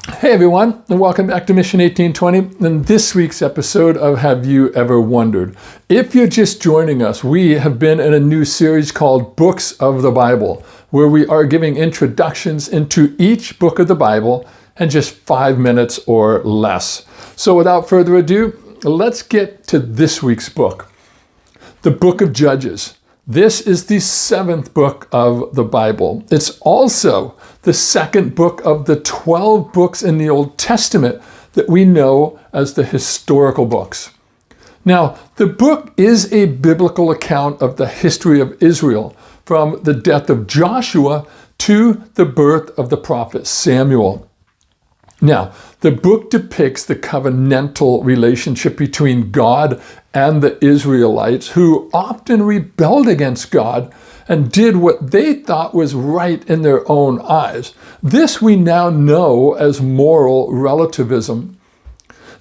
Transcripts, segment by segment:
Hey everyone, and welcome back to Mission 1820 and this week's episode of Have You Ever Wondered? If you're just joining us, we have been in a new series called Books of the Bible, where we are giving introductions into each book of the Bible in just 5 minutes or less. So without further ado, let's get to this week's book, the Book of Judges. This is the 7th book of the Bible. It's also the 2nd book of the 12 books in the Old Testament that we know as the historical books. Now, the book is a biblical account of the history of Israel, from the death of Joshua to the birth of the prophet Samuel. Now, the book depicts the covenantal relationship between God and the Israelites, who often rebelled against God and did what they thought was right in their own eyes. This we now know as moral relativism.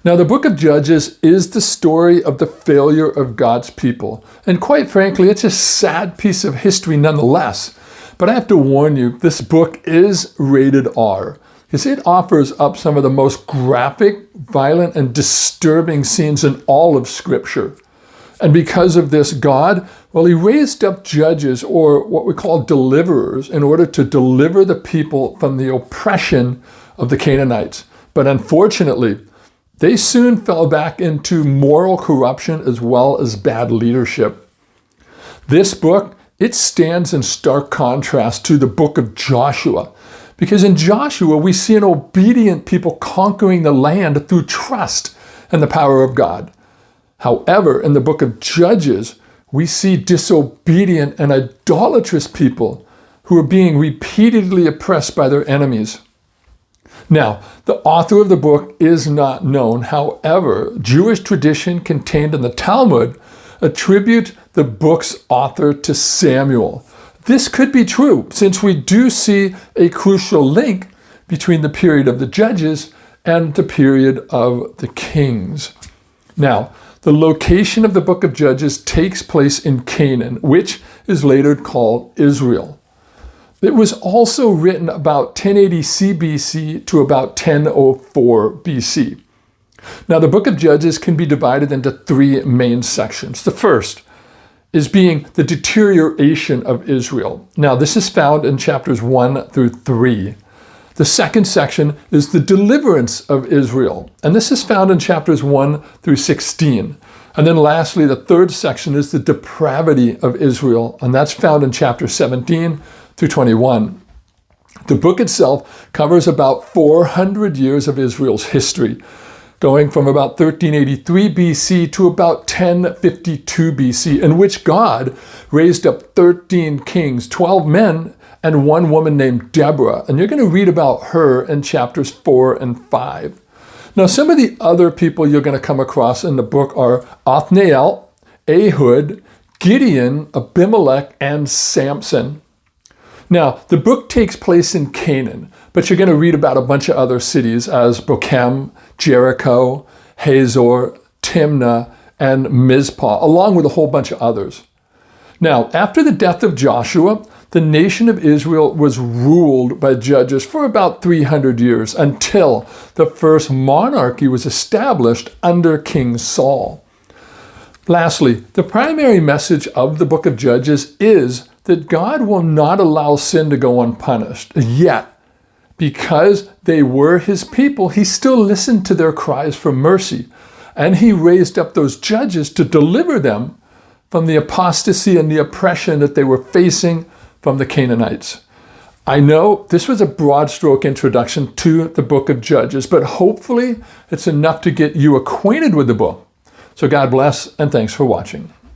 Now, the book of Judges is the story of the failure of God's people. And quite frankly, it's a sad piece of history nonetheless. But I have to warn you, this book is rated R, because it offers up some of the most graphic, violent, and disturbing scenes in all of Scripture. And because of this, God, he raised up judges, or what we call deliverers, in order to deliver the people from the oppression of the Canaanites. But unfortunately, they soon fell back into moral corruption as well as bad leadership. This book, it stands in stark contrast to the book of Joshua, because in Joshua, we see an obedient people conquering the land through trust and the power of God. However, in the book of Judges, we see disobedient and idolatrous people who are being repeatedly oppressed by their enemies. Now, the author of the book is not known. However, Jewish tradition contained in the Talmud attribute the book's author to Samuel. This could be true, since we do see a crucial link between the period of the Judges and the period of the Kings. Now, the location of the book of Judges takes place in Canaan, which is later called Israel. It was also written about 1080 CBC to about 1004 BC. Now, the book of Judges can be divided into 3 main sections. The first is being the deterioration of Israel. Now, this is found in chapters 1 through 3. The second section is the deliverance of Israel, and this is found in chapters 1 through 16. And then lastly, the third section is the depravity of Israel, and that's found in chapters 17 through 21. The book itself covers about 400 years of Israel's history, going from about 1383 BC to about 1052 BC, in which God raised up 13 kings, 12 men, and 1 woman named Deborah. And you're going to read about her in chapters 4 and 5. Now, some of the other people you're going to come across in the book are Othniel, Ehud, Gideon, Abimelech, and Samson. Now, the book takes place in Canaan, but you're going to read about a bunch of other cities as Bochum, Jericho, Hazor, Timnah, and Mizpah, along with a whole bunch of others. Now, after the death of Joshua, the nation of Israel was ruled by judges for about 300 years until the first monarchy was established under King Saul. Lastly, the primary message of the book of Judges is that God will not allow sin to go unpunished. Yet, because they were his people, he still listened to their cries for mercy, and he raised up those judges to deliver them from the apostasy and the oppression that they were facing from the Canaanites. I know this was a broad stroke introduction to the book of Judges, but hopefully it's enough to get you acquainted with the book. So God bless, and thanks for watching.